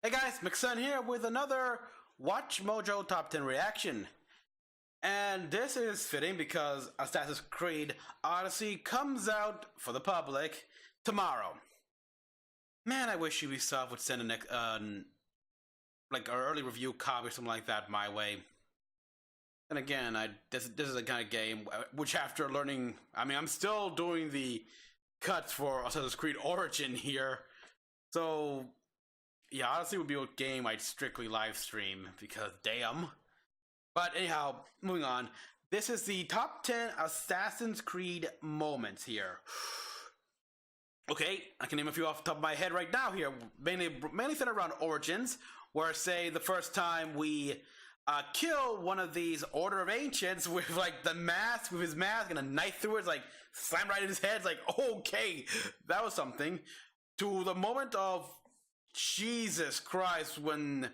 Hey guys, Mecha-san here with another WatchMojo Top 10 reaction. And this is fitting because Assassin's Creed Odyssey comes out for the public tomorrow. Man, I wish Ubisoft would send like an early review copy or something like that my way. And again, this is the kind of game which, after learning, I'm still doing the cuts for Assassin's Creed Origin here, so yeah, Odyssey would be a game I'd strictly live stream because damn. But anyhow, moving on. This is the top 10 Assassin's Creed moments here. Okay, I can name a few off the top of my head right now here, mainly centered around Origins, where say the first time we kill one of these Order of Ancients with like the mask, with his mask and a knife through it, like slam right in his head. It's like, okay, that was something. To the moment of Jesus Christ when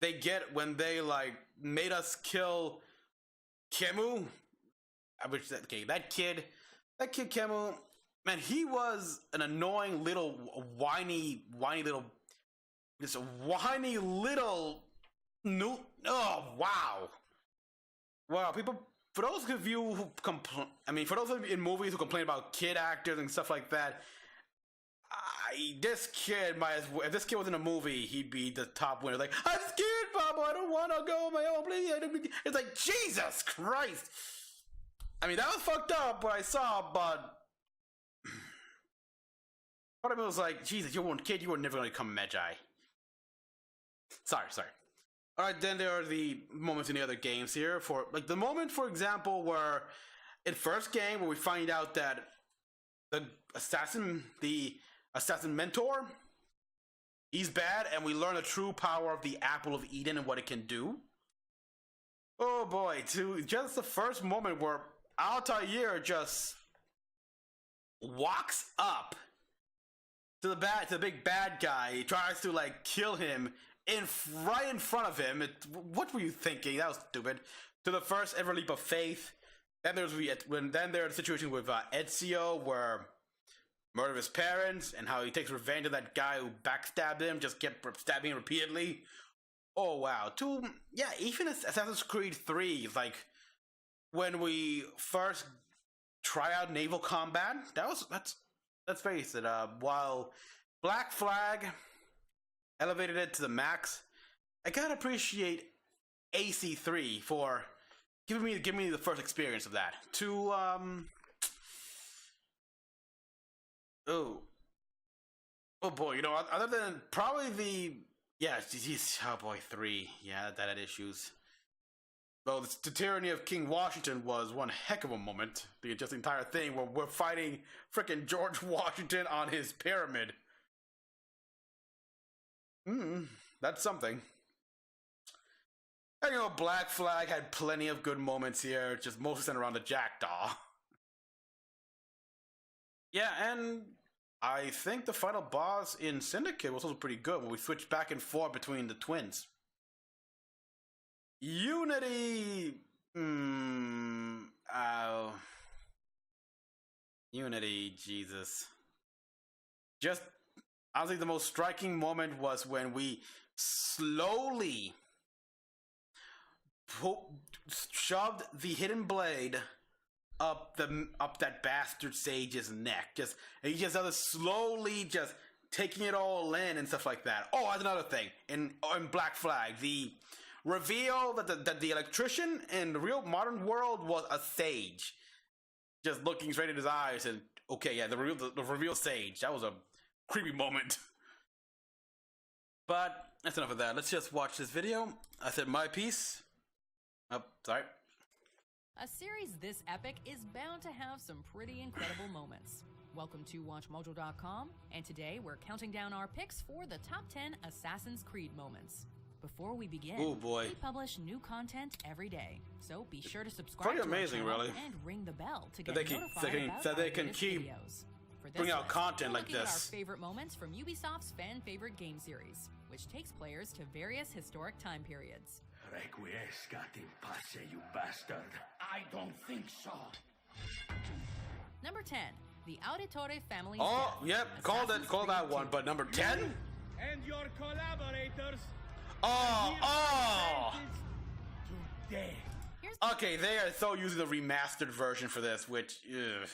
they like made us kill Kemu. That kid Kemu, man, he was an annoying little whiny little new. Oh wow! People, for those of you who for those of you in movies who complain about kid actors and stuff like that, this kid if this kid was in a movie, he'd be the top winner. Like, I'm scared, Papa. I don't want to go on my own. Please. It's like, Jesus Christ. That was fucked up what I saw, but part of me was like, Jesus, you weren't kid. You were never going to become Magi. Sorry. Alright, then there are the moments in the other games here. For like the moment, for example, where in first game where we find out that the assassin mentor, he's bad, and we learn the true power of the Apple of Eden and what it can do. Oh boy, to just the first moment where Auditore just walks up to the big bad guy. He tries to like kill him right in front of him. What were you thinking? That was stupid. To the first ever leap of faith. Then there's the situation with Ezio, where murder of his parents and how he takes revenge on that guy who backstabbed him, just kept stabbing him repeatedly. Oh wow. Even Assassin's Creed 3, like when we first try out naval combat, let's face it, while Black Flag elevated it to the max, I gotta appreciate AC3 for giving me the first experience of that. Oh boy, other than probably oh boy, 3, yeah, that had issues. Well, the tyranny of King Washington was one heck of a moment. The entire thing where we're fighting frickin' George Washington on his pyramid. That's something. And Black Flag had plenty of good moments here, just mostly centered around the Jackdaw. Yeah, and I think the final boss in Syndicate was also pretty good when we switched back and forth between the twins. Unity! Unity, Jesus. Just, honestly, the most striking moment was when we slowly shoved the hidden blade up that bastard sage's neck, and he just does slowly, just taking it all in and stuff like that. Oh, that's another thing in Black Flag, the reveal that the electrician in the real modern world was a sage, just looking straight in his eyes, and okay, yeah, the reveal sage. That was a creepy moment. But that's enough of that. Let's just watch this video. I said my piece. Oh, sorry. A series this epic is bound to have some pretty incredible moments. Welcome to WatchMojo.com, and today we're counting down our picks for the top 10 Assassin's Creed moments. Before we begin, we publish new content every day, so be sure to subscribe to our channel really. And ring the bell to get notified about our latest videos. For this bring out content like this. Our favorite moments from Ubisoft's fan-favorite game series, which takes players to various historic time periods. Requiescat in pace, you bastard. I don't think so. Number 10, the Auditore family. Oh, yep, call that one, but number 10? And your collaborator Oh! To death. Here's Okay, they are so using the remastered version for this, which, ugh.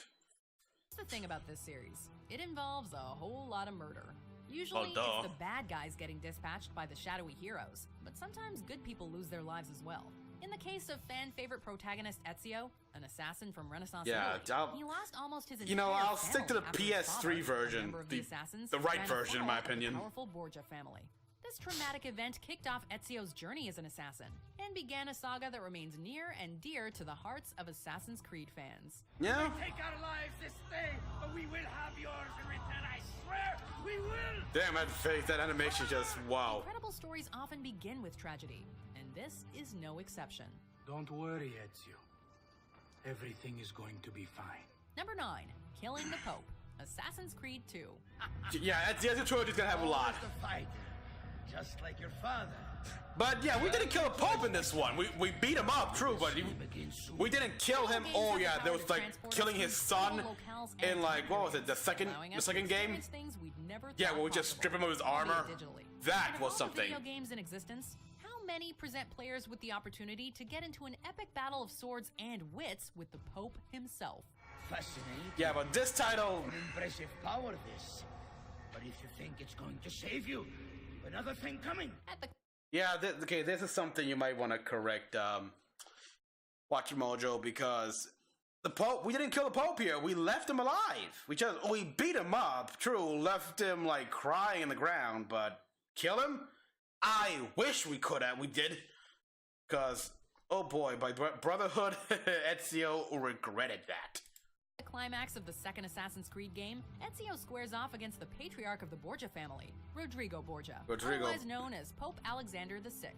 the thing about this series. It involves a whole lot of murder. Usually, duh. it's the bad guys getting dispatched by the shadowy heroes, but sometimes good people lose their lives as well. In the case of fan-favorite protagonist Ezio, an assassin from Renaissance Yeah, Italy, he lost almost his entire You know, I'll stick to the family after his PS3 father, a version, member of the assassins, the right ran version, in my afoul of the opinion. powerful Borgia family. This traumatic event kicked off Ezio's journey as an assassin, and began a saga that remains near and dear to the hearts of Assassin's Creed fans. Yeah? Take our lives this day, but we will have yours in return, I swear! We will! Damn, that face, that animation just, wow. Incredible stories often begin with tragedy, and this is no exception. Don't worry, Ezio. Everything is going to be fine. Number 9, Killing the Pope, Assassin's Creed 2. Yeah, Ezio Trilogy's gonna have a lot. Always the fight, just like your father. But yeah, we didn't kill a Pope in this one. We beat him up, true, but we didn't kill him. Oh yeah, there was like killing his son in like, what was it, the second game? Yeah, where we just strip him of his armor. That was something. Video games in existence. How many present players with the opportunity to get into an epic battle of swords and wits with the Pope himself? Fascinating. Yeah, but this title, An impressive power, this. But if you think it's going to save you, another thing coming. At the yeah, okay, this is something you might want to correct, WatchMojo, because the Pope, we didn't kill the Pope here. We left him alive. We beat him up, true, left him like crying in the ground, but kill him? I wish we could have. We did, because oh boy, by Brotherhood, Ezio regretted that. climax of the second Assassin's Creed game, Ezio squares off against the patriarch of the Borgia family, Rodrigo Borgia, otherwise known as Pope Alexander VI.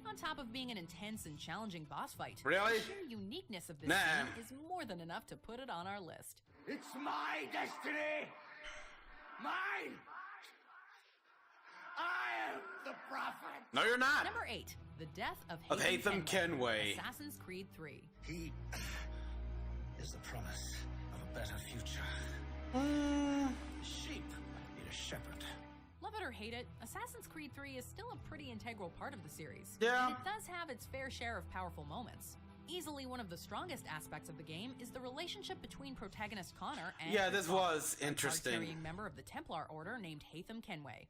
On top of being an intense and challenging boss fight, Really? the sheer uniqueness of this game is more than enough to put it on our list. It's my destiny! Mine! I am the prophet! No, you're not. Number 8, the death of Haytham Kenway. Assassin's Creed 3. He is the promise of a better future. Sheep need a shepherd. Love it or hate it, Assassin's Creed 3 is still a pretty integral part of the series. Yeah. And it does have its fair share of powerful moments. Easily one of the strongest aspects of the game is the relationship between protagonist Connor and Yeah, this his father, was a interesting. card-carrying member of the Templar Order named Haytham Kenway.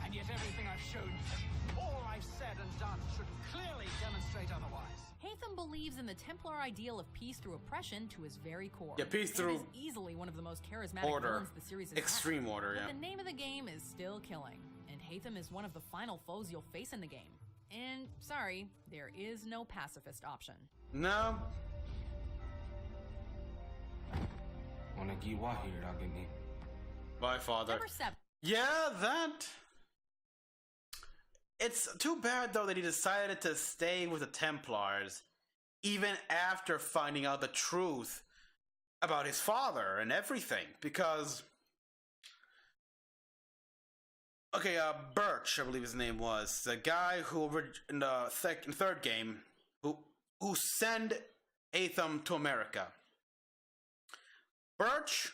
And yet everything I've shown, all I've said and done, should clearly demonstrate otherwise. Haytham believes in the Templar ideal of peace through oppression to his very core. Yeah, peace and through is easily one of the most charismatic order. villains the series has Extreme had. order, But yeah. the name of the game is still killing, and Haytham is one of the final foes you'll face in the game. And sorry, there is no pacifist option. No. Bye, father. Number 7. Yeah, that. It's too bad though that he decided to stay with the Templars, even after finding out the truth about his father and everything. Because, okay, Birch, I believe his name was, the guy who in the third game, who sent Haytham to America. Birch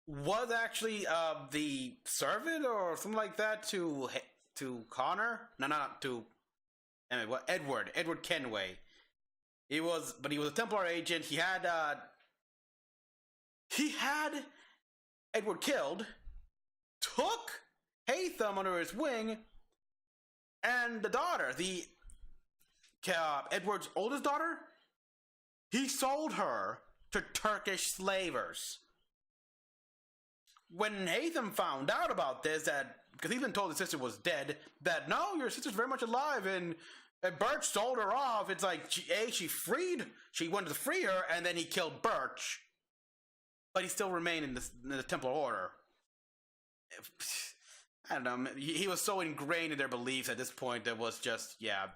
was actually the servant or something like that to Connor. No, to anyway, what Edward Kenway. He was a Templar agent. He had Edward killed, took Haytham under his wing, and the daughter, Edward's oldest daughter, he sold her to Turkish slavers. When Haytham found out about this, because he's been told his sister was dead, that no, your sister's very much alive, and Birch sold her off. It's like, she wanted to free her, and then he killed Birch. But he still remained in the Templar Order. I don't know, he was so ingrained in their beliefs at this point that was just, yeah,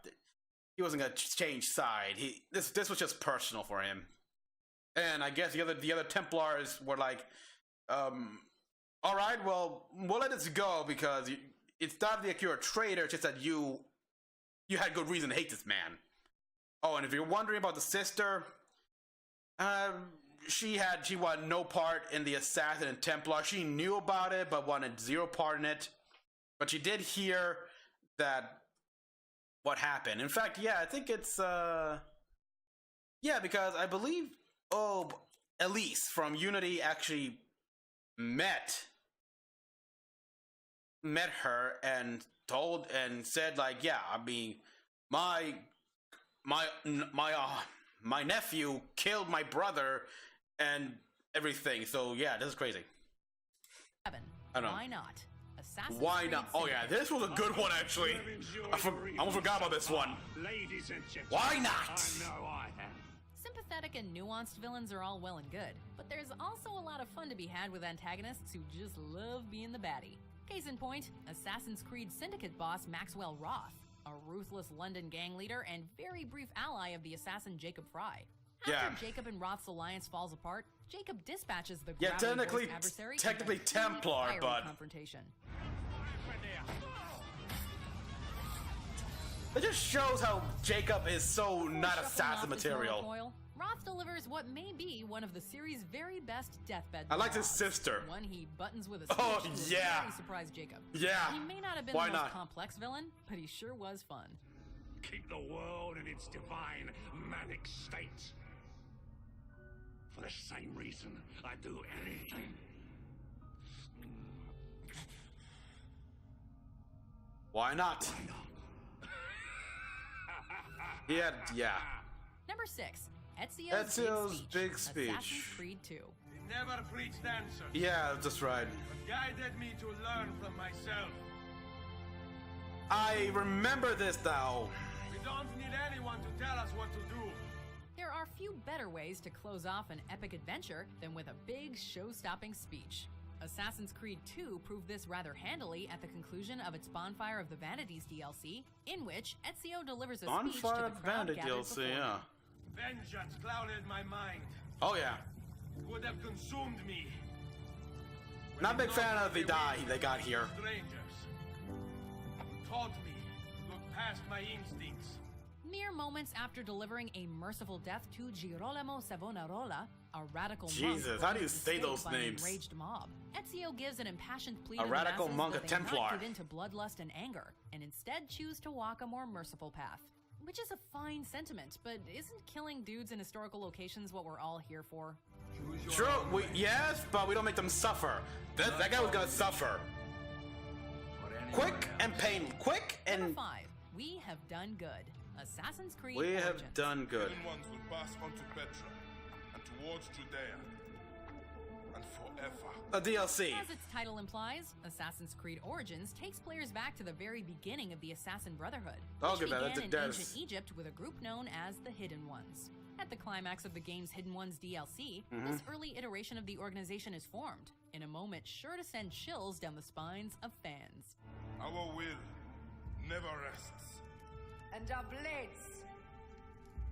he wasn't going to change side. This was just personal for him. And I guess the other Templars were like, all right, well, we'll let this go because it's not like you're a traitor. It's just that you had good reason to hate this man. Oh, and if you're wondering about the sister, she wanted no part in the Assassin and Templar. She knew about it, but wanted zero part in it. But she did hear that what happened. In fact, yeah, I think it's yeah, because I believe Elise from Unity actually met her and told and said like, yeah, I mean, my nephew killed my brother and everything. So yeah, this is crazy. I don't know. Why not? Assassin's Why Creed not? Oh yeah, Syndicate. this was a good one actually. I almost forgot about this one. Ladies and gentlemen, Why not? I know I am. Sympathetic and nuanced villains are all well and good, but there's also a lot of fun to be had with antagonists who just love being the baddie. Case in point, Assassin's Creed Syndicate boss Maxwell Roth, a ruthless London gang leader and very brief ally of the assassin Jacob Fry. After Jacob and Roth's alliance falls apart, Jacob dispatches the technically adversary Templar, but confrontation. it just shows how Jacob is so not assassin material. Roth delivers what may be one of the series' very best deathbed. I like his dialogues. sister. One he buttons with a speech. Oh, that will yeah. really surprise Jacob. Yeah. He may not have been Why the most not? complex villain, but he sure was fun. Keep the world in its divine, manic state. For the same reason, I do anything. Why not? Yeah. Number 6, Ezio's Ezio's big speech. speech. Assassin's Creed 2. He never preached answers, Yeah, that's right. but guided me to learn from myself. I remember this now. We don't need anyone to tell us what to do. There are few better ways to close off an epic adventure than with a big show-stopping speech. Assassin's Creed 2 proved this rather handily at the conclusion of its Bonfire of the Vanities DLC, in which Ezio delivers a speech to Bonfire the of crowd Bandit gathered DLC, before him. yeah. Vengeance clouded my mind. Oh yeah. It would have consumed me. When Not a it big fan knocked of the me die away they got from here. Strangers. It taught me to look past my instincts. Mere moments after delivering a merciful death to Girolamo Savonarola, a radical Jesus, monk how do you brought say into those stake by an names? enraged mob, Ezio gives an impassioned plea A to radical the masses monk, that a they Templar. not give into bloodlust and anger, and instead choose to walk a more merciful path. Which is a fine sentiment, but isn't killing dudes in historical locations what we're all here for? True. Yes, but we don't make them suffer. That guy was gonna suffer. Quick and pain. Quick Number and 5. We have done good. Assassin's Creed we have Origins. done good. Hidden ones will pass on to Petra and towards Judea and forever. A DLC. As its title implies, Assassin's Creed Origins takes players back to the very beginning of the Assassin Brotherhood, I'll which give that. began in That ancient is- Egypt with a group known as the Hidden Ones. At the climax of the game's Hidden Ones DLC, Mm-hmm. this early iteration of the organization is formed, in a moment sure to send chills down the spines of fans. Our will never rests. And our blades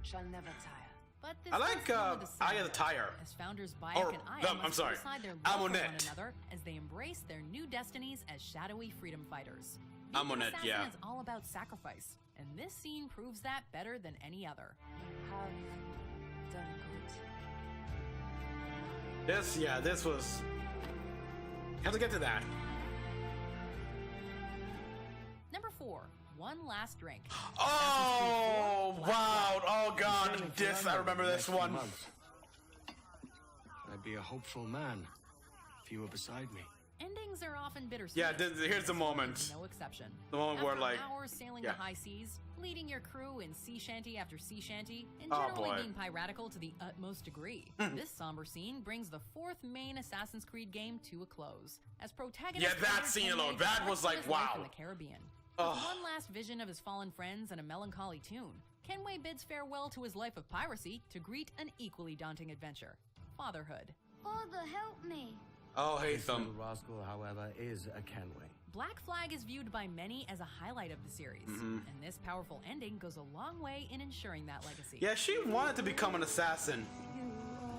shall never tire. But this I like does come with a Eye of side the Tire. as founders Bayek Or, and Aya no, I'm must sorry, decide their love for one Amunet. another as they embrace their new destinies as shadowy freedom fighters. Amunet, Assassin yeah. is all about sacrifice, and this scene proves that better than any other. You have done good. This was. Have to get to that. Number 4, One Last Drink. Oh Assassin's Creed 4, wow! Oh god! Sailing for This I London remember the this next one. month. I'd be a hopeful man if you were beside me. Endings are often bittersweet. Yeah, here's the moment. No exception. The moment After where, like, hours sailing yeah. the high seas, leading your crew in sea shanty after sea shanty, and Oh, generally boy. being piratical to the utmost degree, this somber scene brings the 4th main Assassin's Creed game to a close. As protagonist, Yeah, that Haytham scene Kenway alone, that reflects was on like, his life wow. in the Caribbean. With one last vision of his fallen friends and a melancholy tune, Kenway bids farewell to his life of piracy to greet an equally daunting adventure: fatherhood. Father, help me. Oh, This Haytham. little rascal, however, is a Kenway. Black Flag is viewed by many as a highlight of the series, and this powerful ending goes a long way in ensuring that legacy. Yeah, she wanted to become an assassin.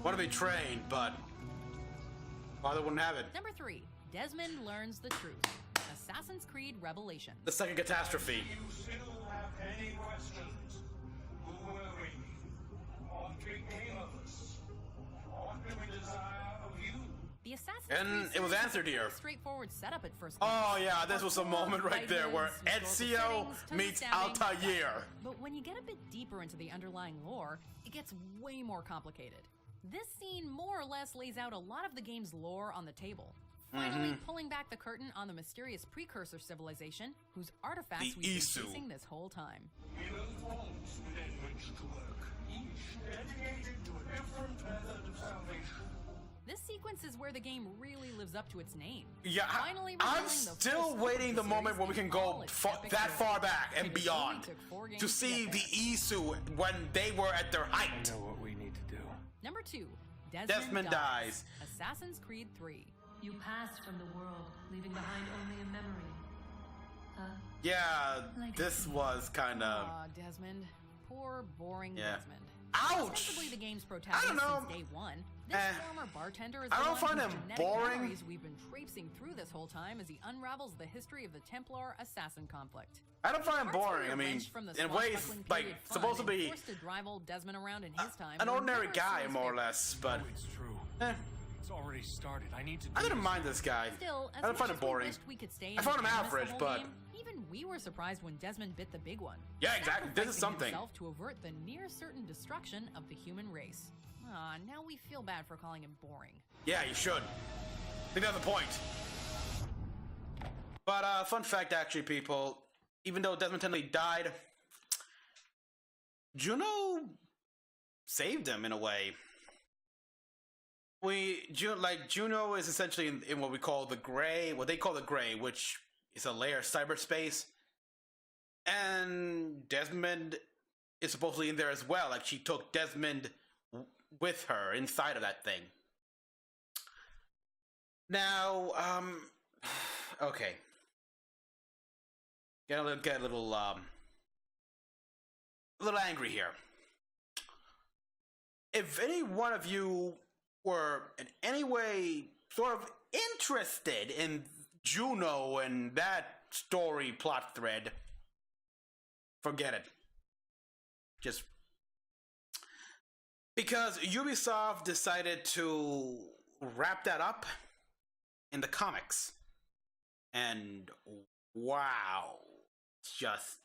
Want to be trained, but father wouldn't have it. Number 3, Desmond learns the truth. Assassin's Creed Revelations. The second catastrophe. You still have any questions? Who will bring me? What became of us? What do we desire of you? The Assassin's And Creed it was series answered is a here. pretty straightforward setup at first Oh glance. yeah, this was a Parkour, moment right there where vitamins, historical Ezio settings, tons of meets stabbing. Altair. But when you get a bit deeper into the underlying lore, it gets way more complicated. This scene more or less lays out a lot of the game's lore on the table, finally pulling back the curtain on the mysterious precursor civilization whose artifacts The we've Isu. been chasing this whole time. Thrones within which to work, each dedicated to a different method of salvation. This sequence is where the game really lives up to its name. Yeah, Finally I'm revealing the still full scope waiting of the moment series where we can in go all its epic that far glory. back and It only beyond took 4 games to to see get the there. Isu when they were at their I height. know what we need to do. Number 2, Desmond dies. Assassin's Creed 3. You passed from the world, leaving behind only a memory. Yeah, this was kind of. Aw, Desmond. Poor, boring Yeah. Desmond. Ouch! Ostensibly the game's protagonist know. since day one, this former bartender is I the don't one find whose him genetic boring. memories we've been traipsing through this whole time as he unravels the history of the Templar-Assassin conflict. I don't find him Parts boring. were I mean, wrenched from the in ways, swashbuckling like, period fun supposed to and be forced to drive old Desmond around in his time an were ordinary never guy, serious more or favorites. less, but Oh, it's true. eh, It's already started. I need to do I didn't this. mind this guy. Still, as I don't much find him as we boring. wished we could stay I found him anonymous the average, whole but game, even we were surprised when Desmond bit the big one. Yeah, exactly. This is Sacrificing something. himself to avert the near certain destruction of the human race. Ah, now we feel bad for calling him boring. Yeah, you should. I think that's the point. But fun fact, actually, people, even though Desmond technically died, Juno saved him in a way. Juno is essentially in what we call the gray, what they call the gray, which is a layer of cyberspace. And Desmond is supposedly in there as well. Like, she took Desmond with her inside of that thing. Now, okay. Get a little angry here. If any one of you were in any way sort of interested in Juno and that story plot thread, forget it. Just because Ubisoft decided to wrap that up in the comics. And wow, just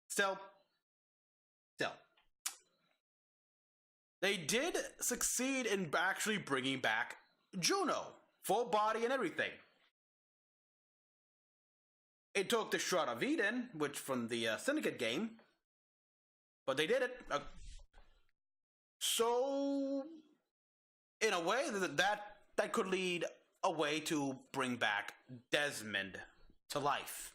Still. They did succeed in actually bringing back Juno, full body and everything. It took the Shroud of Eden, which from the Syndicate game, but they did it. So, in a way, that could lead a way to bring back Desmond to life.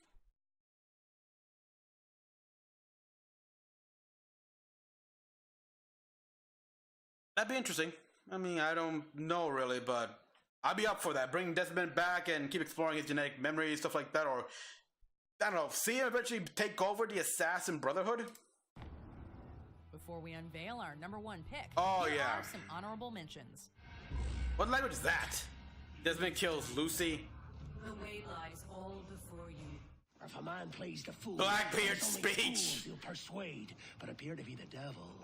That'd be interesting. I mean, I don't know really, but I'd be up for that. Bring Desmond back and keep exploring his genetic memories, stuff like that, or I don't know, see him eventually take over the Assassin Brotherhood? Before we unveil our number 1 pick, oh here yeah, are some honorable mentions. What language is that? Desmond kills Lucy. The way lies all before you. If a man plays the fool, Blackbeard's it's only speech. fools he'll persuade, but appear to be the devil,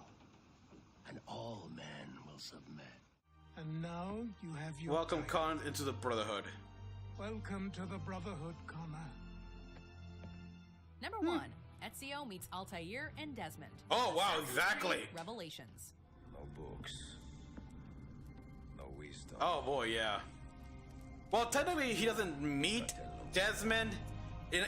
and all men will submit. And now you have your Welcome, time. Con, into the Brotherhood. Welcome to the Brotherhood, Connor. Number 1, Ezio meets Altair and Desmond. Oh wow, Assassin's exactly. Creed Revelations. No books. No wisdom. Oh boy, yeah. Well, technically, he doesn't meet Desmond. Given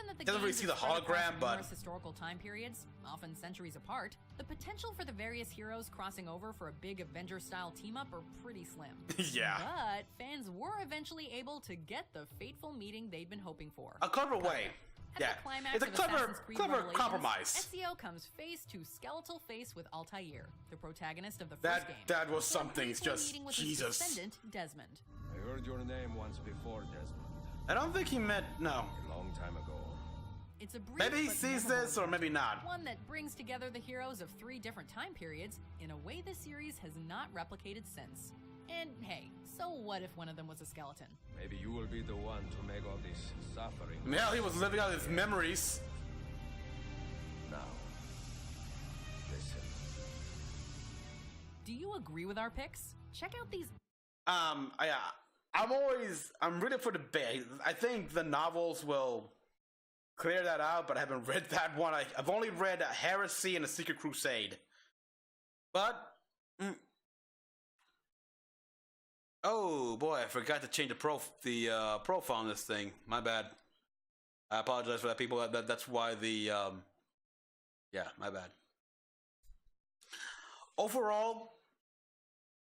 that the doesn't really games see the are spread across hologram, but numerous historical time periods, often centuries apart, the potential for the various heroes crossing over for a big Avenger-style team-up are pretty slim. yeah, But fans were eventually able to get the fateful meeting they'd been hoping for. a clever way. At Yeah, the climax it's a of clever Assassin's Creed Revelations, compromise. Ezio comes face to skeletal face with Altair, the protagonist of the first game. That was before something. briefly Just meeting with his Jesus. descendant, Desmond. I heard your name once before, Desmond. I don't think he meant no. A long time ago. It's a brief Maybe he but sees memorable this, or maybe not. one that brings together the heroes of 3 different time periods in a way the series has not replicated since. And hey, so what if one of them was a skeleton? Maybe you will be the one to make all this suffering. Hell, he was living out his memories. Now, listen. Do you agree with our picks? Check out these. I'm ready for debate. I think the novels will clear that out, but I haven't read that one. I've only read Heresy and The Secret Crusade. But oh boy, I forgot to change the profile on this thing. My bad. I apologize for that, people. That's why the yeah, my bad. Overall,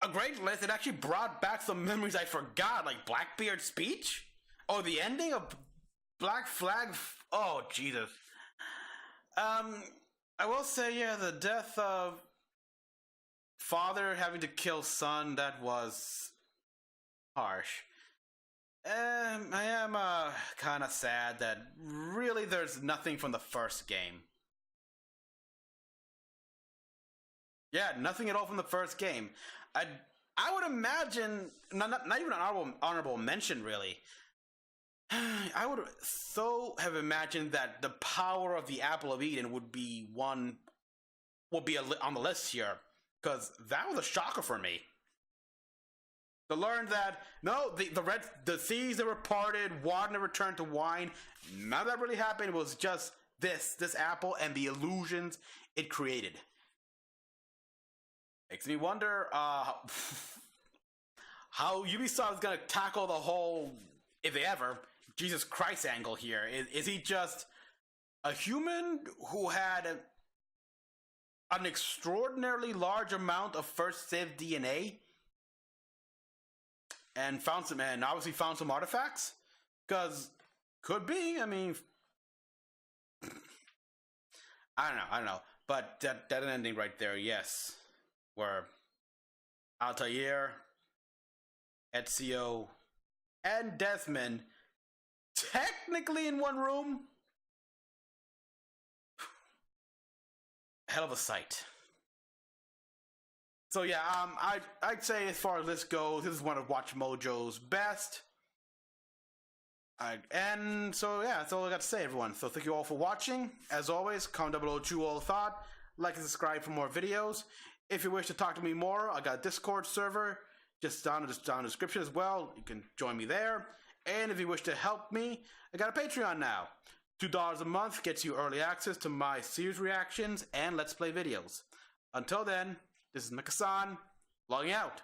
a great list. It actually brought back some memories I forgot, like Blackbeard's speech, or the ending of Black Flag. Oh Jesus. I will say, yeah, the death of father having to kill son, that was harsh. I am kind of sad that really there's nothing from the first game. Yeah, nothing at all from the first game. I would imagine, not even an honorable mention, really. I would have imagined that the power of the Apple of Eden would be on the list here, because that was a shocker for me. To learn that no, the seas never parted, water never turned to wine. None of that really happened. It was just this apple and the illusions it created. Makes me wonder how Ubisoft is gonna tackle the whole, if they ever, Jesus Christ angle here. Is he just a human who had an extraordinarily large amount of first Civ DNA and obviously found some artifacts? Because could be. I mean, I don't know. But that ending right there, yes, where Altair, Ezio, and Desmond technically in one room. Hell of a sight. So yeah, I'd say as far as this goes, this is one of WatchMojo's best. And so yeah, that's all I got to say, everyone. So thank you all for watching. As always, comment down below what you all thought. Like and subscribe for more videos. If you wish to talk to me more, I got a Discord server just down in the description as well. You can join me there. And if you wish to help me, I got a Patreon now. $2 a month gets you early access to my series reactions and Let's Play videos. Until then, this is Mecha-san, logging out.